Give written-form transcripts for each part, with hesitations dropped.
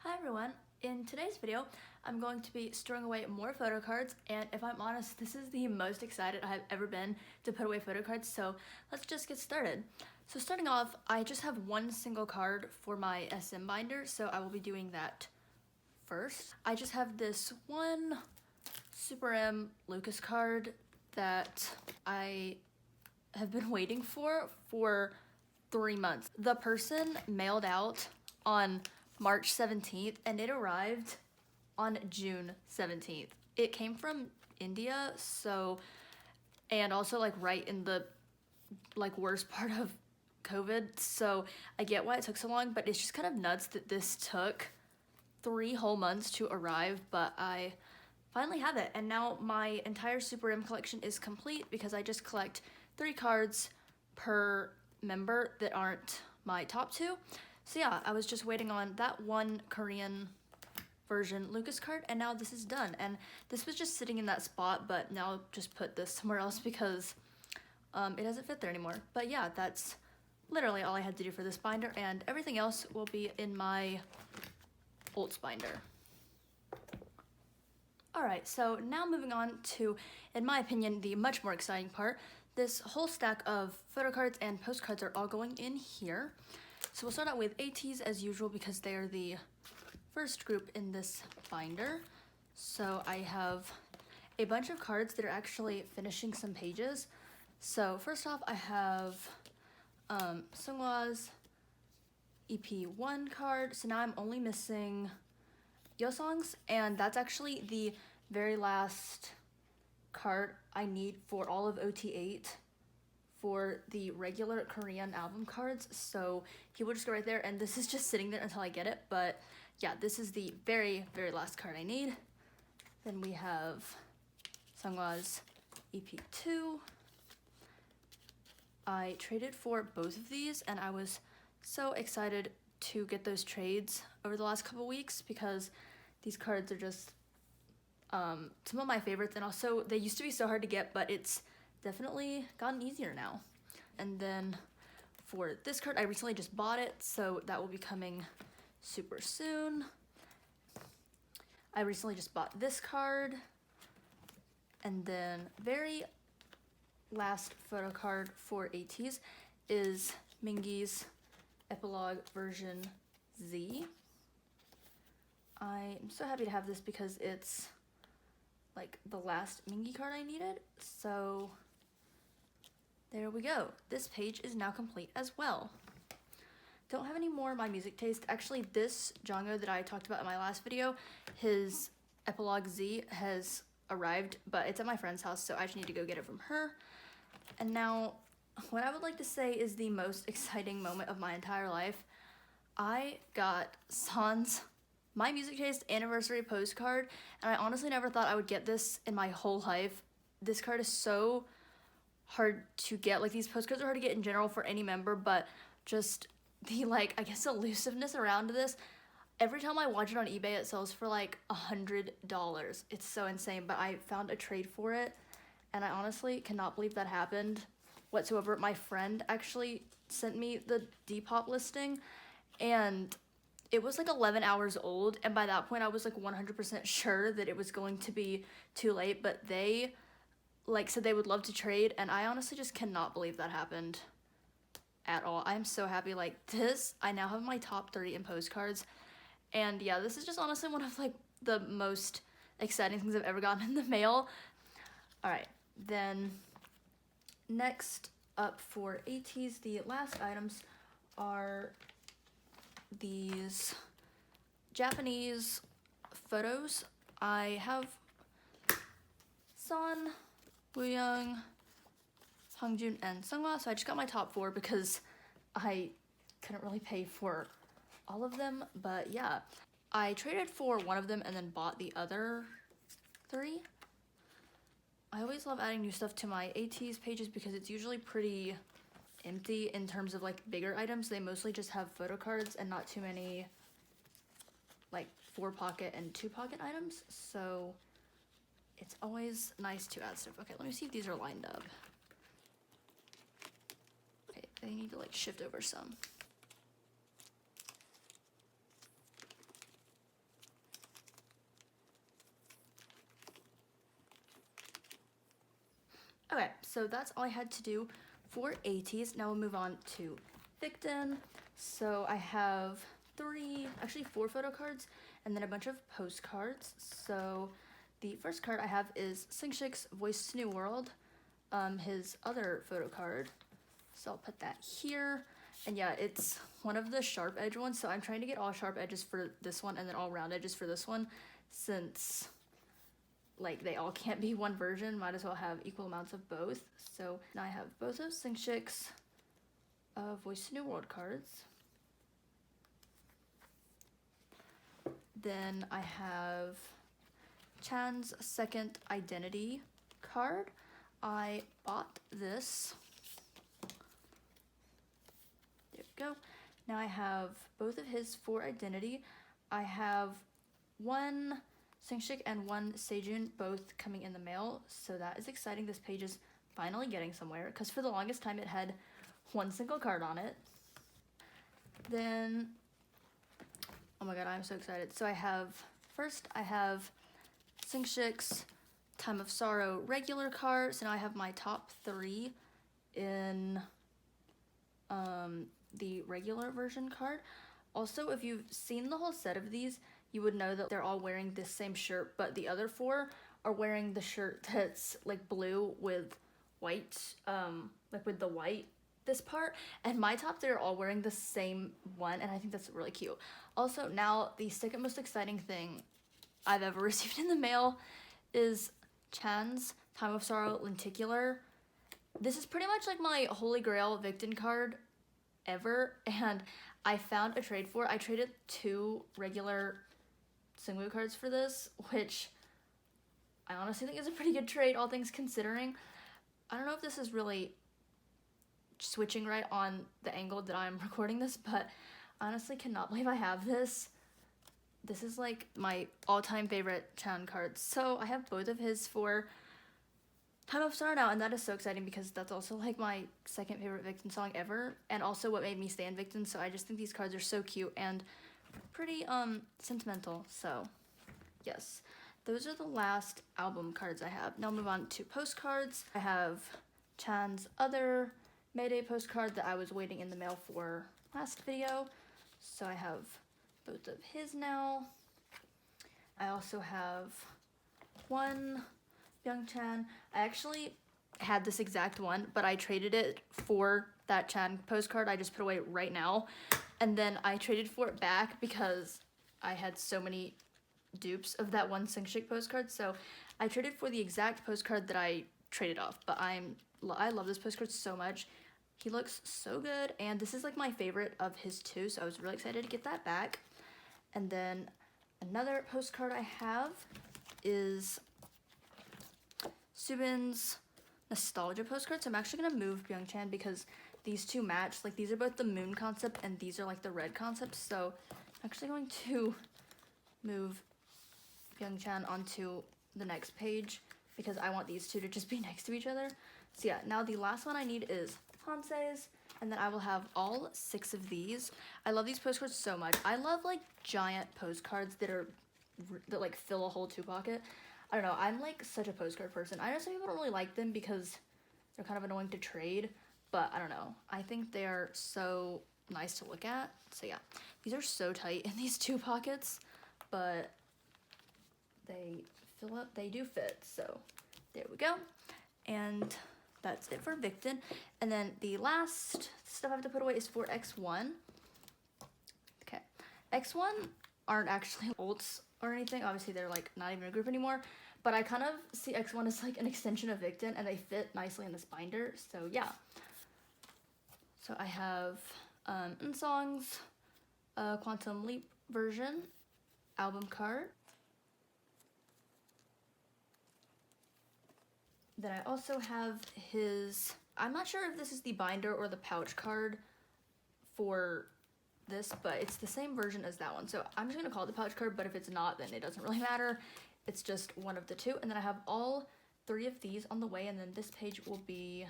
Hi everyone, in today's video I'm going to be storing away more photo cards, and if I'm honest, this is the most excited I've ever been to put away photo cards, so let's just get started. So starting off, I just have one single card for my SM binder, so I will be doing that first. I just have this one Super M Lucas card that I have been waiting for 3 months. The person mailed out on March 17th and it arrived on June 17th. It came from India, and also like right in the worst part of COVID, so I get why it took so long, but it's just kind of nuts that this took 3 whole months to arrive, but I finally have it, and now my entire Super M collection is complete because I just collect 3 cards per member that aren't my top 2. So yeah, I was just waiting on that one Korean version Lucas card, and now this is done. And this was just sitting in that spot, but now I'll just put this somewhere else because it doesn't fit there anymore. But yeah, that's literally all I had to do for this binder, and everything else will be in my Olds binder. Alright, so now moving on to, in my opinion, the much more exciting part. This whole stack of photo cards and postcards are all going in here. So we'll start out with ATs as usual because they are the first group in this binder. So I have a bunch of cards that are actually finishing some pages. So first off, I have Seunghwa's EP1 card. So now I'm only missing Yeosang's, and that's actually the very last card I need for all of OT8 for the regular Korean album cards, so he will just go right there, and this is just sitting there until I get it. But yeah, this is the very last card I need. Then we have Seunghwa's EP2. I traded for both of these, and I was so excited to get those trades over the last couple weeks because these cards are just some of my favorites, and also they used to be so hard to get, but it's definitely gotten easier now. And then for this card, I recently just bought it, so that will be coming super soon. I recently just bought this card. And then very last photo card for ATs is Mingi's Epilogue version Z. I'm so happy to have this because it's like the last Mingi card I needed, so there we go. This page is now complete as well. Don't have any more My Music Taste. Actually, this Jongho that I talked about in my last video, his Epilogue Z has arrived, but it's at my friend's house, so I just need to go get it from her. And now, what I would like to say is the most exciting moment of my entire life. I got San's My Music Taste anniversary postcard, and I honestly never thought I would get this in my whole life. This card is so hard to get. Like, these postcards are hard to get in general for any member, but just the, like, I guess elusiveness around this. Every time I watch it on eBay, it sells for like $100. It's so insane, but I found a trade for it, and I honestly cannot believe that happened whatsoever. My friend actually sent me the Depop listing, and it was like 11 hours old, and by that point I was like 100% sure that it was going to be too late, but they said they would love to trade, and I honestly just cannot believe that happened at all. I'm so happy. Like, this, I now have my top 3 in postcards, and yeah, this is just honestly one of like the most exciting things I've ever gotten in the mail. Alright, then next up for ATs, the last items are these Japanese photos. I have Son, Wooyoung, Hungjun, and Seunghwa, so I just got my top 4 because I couldn't really pay for all of them, but yeah. I traded for one of them and then bought the other 3. I always love adding new stuff to my ATs pages because it's usually pretty empty in terms of like bigger items. They mostly just have photo cards and not too many like 4-pocket and 2-pocket items, so it's always nice to add stuff. Okay, let me see if these are lined up. Okay, they need to like shift over some. Okay, so that's all I had to do for ATs. Now we'll move on to Victon. So I have four photo cards and then a bunch of postcards. So the first card I have is Singshik's Voice to New World, his other photo card. So I'll put that here. And yeah, it's one of the sharp edge ones. So I'm trying to get all sharp edges for this one and then all round edges for this one, since like they all can't be one version, might as well have equal amounts of both. So now I have both of Singshik's Voice to New World cards. Then I have Chan's second identity card. I bought this. There we go. Now I have both of his for identity. I have one Singshik and one Sejun both coming in the mail, so that is exciting. This page is finally getting somewhere, because for the longest time it had one single card on it. Then, oh my god, I'm so excited. So I have Singshik's Time of Sorrow regular card. So now I have my top 3 in the regular version card. Also, if you've seen the whole set of these, you would know that they're all wearing this same shirt, but the other 4 are wearing the shirt that's like blue with white, like with the white this part, and my top 3 are all wearing the same one, and I think that's really cute. Also, now the second most exciting thing I've ever received in the mail is Chan's Time of Sorrow lenticular. This is pretty much like my holy grail Victon card ever, and I found a trade for it. I traded 2 regular Sungwoo cards for this, which I honestly think is a pretty good trade, all things considering. I don't know if this is really switching right on the angle that I'm recording this, but I honestly cannot believe I have this. This is like my all-time favorite Chan cards. So I have both of his for Time of Sorrow now, and that is so exciting because that's also like my second favorite Victon song ever, and also what made me stand Victon. So I just think these cards are so cute and pretty sentimental. So yes, those are the last album cards I have. Now I'll move on to postcards. I have Chan's other Mayday postcard that I was waiting in the mail for last video. So I have both of his now. I also have one Byung-chan. I actually had this exact one, but I traded it for that Chan postcard I just put away right now. And then I traded for it back because I had so many dupes of that one Singshik postcard. So I traded for the exact postcard that I traded off. But I love this postcard so much. He looks so good, and this is like my favorite of his too, so I was really excited to get that back. And then another postcard I have is Subin's nostalgia postcard. So I'm actually gonna move Byung-chan because these two match. Like, these are both the moon concept and these are like the red concept. So I'm actually going to move Byung-chan onto the next page because I want these two to just be next to each other. So yeah, now the last one I need is Hanse's, and then I will have all 6 of these. I love these postcards so much. I love like giant postcards that like fill a whole 2 pocket. I don't know, I'm like such a postcard person. I know some people don't really like them because they're kind of annoying to trade, but I don't know. I think they are so nice to look at. So yeah, these are so tight in these 2 pockets, but they fill up, they do fit. So there we go. And that's it for Victon. And then the last stuff I have to put away is for X1. Okay. X1 aren't actually ults or anything. Obviously, they're like not even a group anymore. But I kind of see X1 as like an extension of Victon, and they fit nicely in this binder. So yeah. So I have Nsong's Quantum Leap version album card. Then I also have his, I'm not sure if this is the binder or the pouch card for this, but it's the same version as that one. So I'm just gonna call it the pouch card, but if it's not, then it doesn't really matter. It's just one of the 2. And then I have all 3 of these on the way, and then this page will be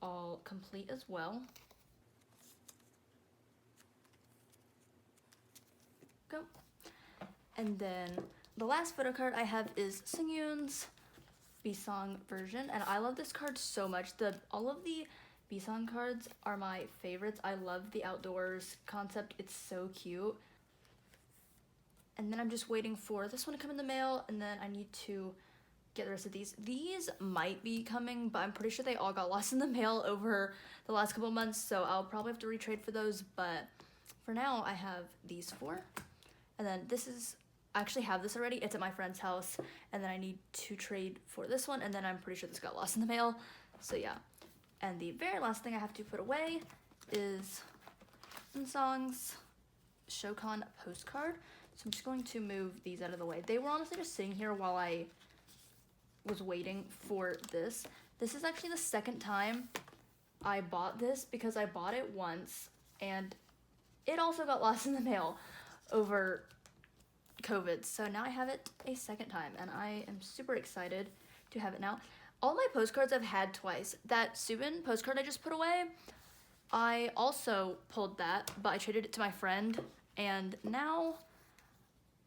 all complete as well. Go. And then the last photo card I have is Sungyoon's B-Song version, and I love this card so much. All of the B-Song cards are my favorites. I love the outdoors concept. It's so cute. And then I'm just waiting for this one to come in the mail, and then I need to get the rest of these. These might be coming, but I'm pretty sure they all got lost in the mail over the last couple months, so I'll probably have to retrade for those. But for now, I have these 4. And then this is, I actually have this already. It's at my friend's house, and then I need to trade for this one, and then I'm pretty sure this got lost in the mail. So yeah. And the very last thing I have to put away is Song's Showcon postcard. So I'm just going to move these out of the way. They were honestly just sitting here while I was waiting for this. This is actually the second time I bought this, because I bought it once and it also got lost in the mail over COVID. So now I have it a second time, and I am super excited to have it now. All my postcards I've had twice. That Subin postcard I just put away, I also pulled that, but I traded it to my friend, and now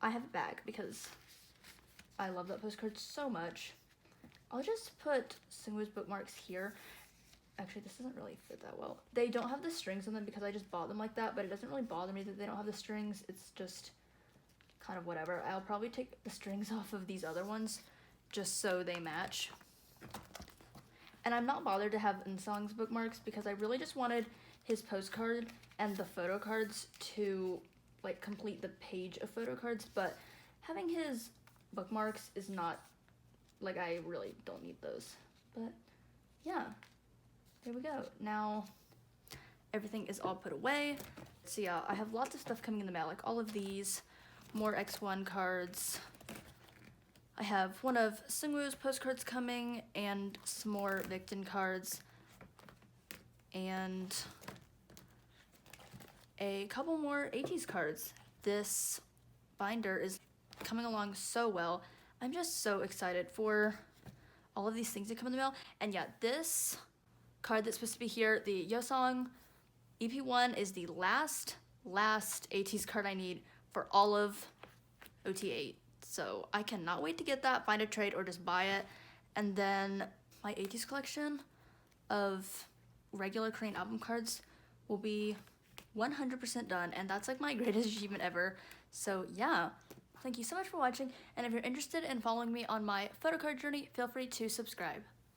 I have it back because I love that postcard so much. I'll just put Sungwoo's bookmarks here. Actually, this doesn't really fit that well. They don't have the strings on them because I just bought them like that, but it doesn't really bother me that they don't have the strings. It's just kind of whatever. I'll probably take the strings off of these other ones just so they match. And I'm not bothered to have Insong's bookmarks because I really just wanted his postcard and the photo cards to like complete the page of photo cards, but having his bookmarks is not, like, I really don't need those. But yeah, there we go. Now everything is all put away. So yeah, I have lots of stuff coming in the mail, like all of these, more X1 cards. I have one of Sungwoo's postcards coming, and some more Victon cards, and a couple more ATEEZ cards. This binder is coming along so well. I'm just so excited for all of these things to come in the mail. And yeah, this card that's supposed to be here, the Yeosang EP1, is the last ATEEZ card I need for all of OT8. So I cannot wait to get that, find a trade, or just buy it. And then my ATEEZ collection of regular Korean album cards will be 100% done, and that's like my greatest achievement ever. So yeah, thank you so much for watching, and if you're interested in following me on my photo card journey, feel free to subscribe.